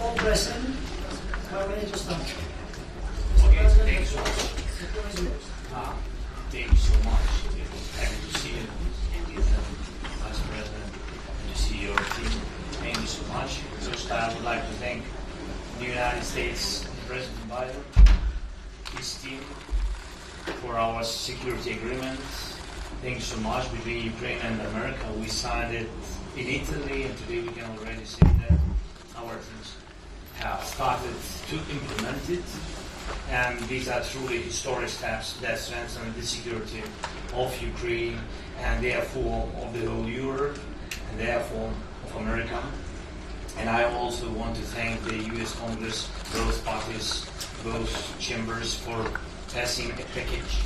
Full President, how many to start? Okay, thanks so much. Thank you so much. It was happy to see you, Vice President, and to see your team. Thank you so much. First, I would like to thank the United States President Biden, his team, for our security agreement. Thank you so much between Ukraine and America. We signed it in Italy, and today we can already say that our teams have started to implement it. And these are truly historic steps that strengthen the security of Ukraine and therefore of the whole Europe and therefore of America. And I also want to thank the US Congress, both parties, both chambers for passing a package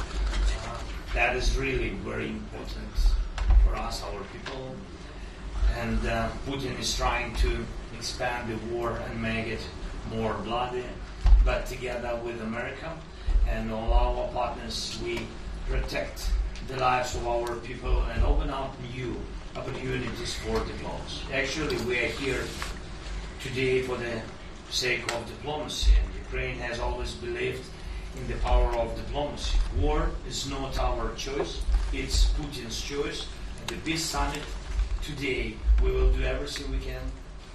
that is really very important for us, our people. And Putin is trying to expand the war and make it more bloody. But together with America and all our partners, we protect the lives of our people and open up new opportunities for diplomacy. Actually, we are here today for the sake of diplomacy, and Ukraine has always believed in the power of diplomacy. War is not our choice, it's Putin's choice. At the Peace Summit today, we will do everything we can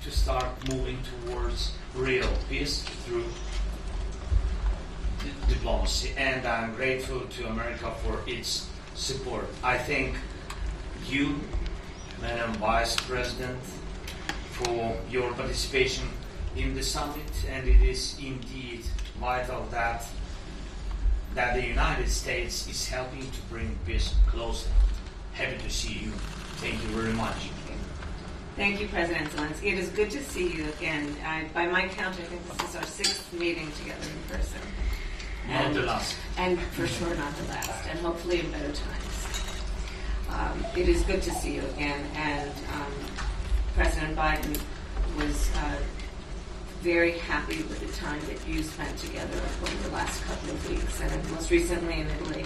to start moving towards real peace through diplomacy, and I'm grateful to America for its support. I thank you, Madam Vice President, for your participation in the summit, and it is indeed vital that the United States is helping to bring peace closer. Happy to see you. Thank you very much. Thank you, President Zelensky. It is good to see you again. By my count, I think this is our 6th meeting together in person. Not the last. And for sure not the last, and hopefully in better times. It is good to see you again, and President Biden was very happy with the time that you spent together over the last couple of weeks, and most recently in Italy.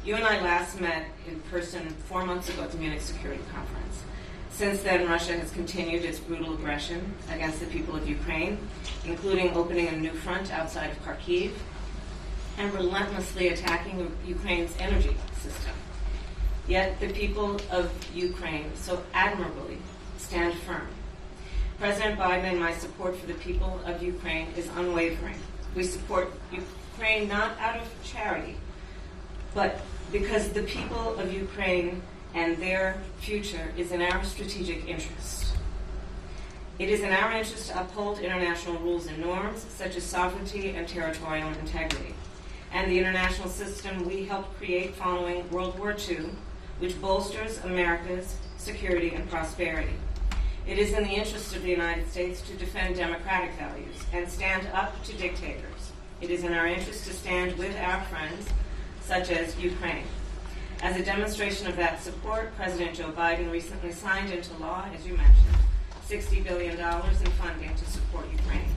You and I last met in person 4 months ago at the Munich Security Conference. Since then, Russia has continued its brutal aggression against the people of Ukraine, including opening a new front outside of Kharkiv, and relentlessly attacking Ukraine's energy system. Yet the people of Ukraine so admirably stand firm. President Biden and my support for the people of Ukraine is unwavering. We support Ukraine not out of charity, but because the people of Ukraine and their future is in our strategic interest. It is in our interest to uphold international rules and norms, such as sovereignty and territorial integrity, and the international system we helped create following World War II, which bolsters America's security and prosperity. It is in the interest of the United States to defend democratic values and stand up to dictators. It is in our interest to stand with our friends, such as Ukraine. As a demonstration of that support, President Joe Biden recently signed into law, as you mentioned, $60 billion in funding to support Ukraine.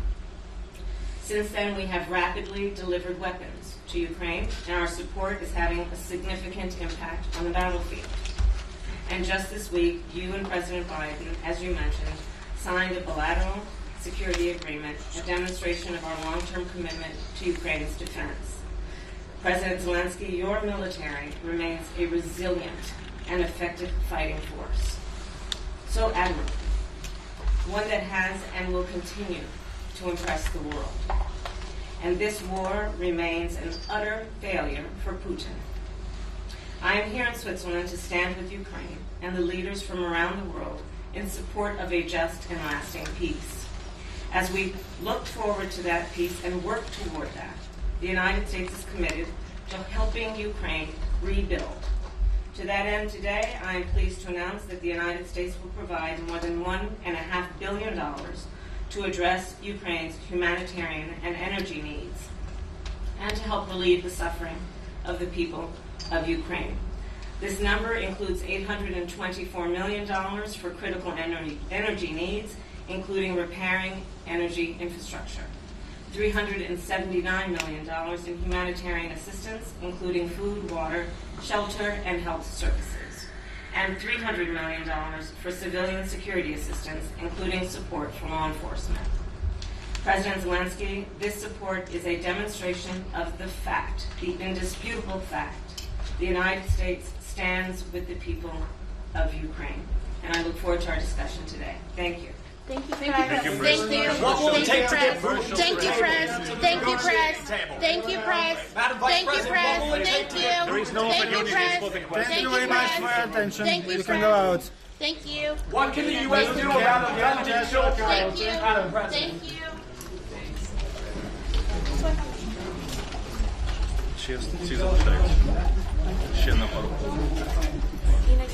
Since then, we have rapidly delivered weapons to Ukraine, and our support is having a significant impact on the battlefield. And just this week, you and President Biden, as you mentioned, signed a bilateral security agreement, a demonstration of our long-term commitment to Ukraine's defense. President Zelensky, your military remains a resilient and effective fighting force. So admirable. One that has and will continue to impress the world. And this war remains an utter failure for Putin. I am here in Switzerland to stand with Ukraine and the leaders from around the world in support of a just and lasting peace. As we look forward to that peace and work toward that, the United States is committed to helping Ukraine rebuild. To that end, today, I am pleased to announce that the United States will provide more than $1.5 billion to address Ukraine's humanitarian and energy needs, and to help relieve the suffering of the people of Ukraine. This number includes $824 million for critical energy needs, including repairing energy infrastructure. $379 million in humanitarian assistance, including food, water, shelter, and health services. And $300 million for civilian security assistance, including support for law enforcement. President Zelensky, this support is a demonstration of the fact, the indisputable fact, the United States stands with the people of Ukraine. And I look forward to our discussion today. Thank you. Thank you, Press. Thank you. What will it take to get Thank you, Press. Thank you, Press. Thank you, Press. Madam Vice Thank you, President, Press. what will it take Thank to you. get There is no Thank you, opportunity Press. for the question. Thank you very much for your Press. attention. Thank you, You can go Press. out. Thank you. What can the U.S. do about avenging children? Thank you. Madam President. Thank you. Чесно, ці залишаються. Ще на пару. І на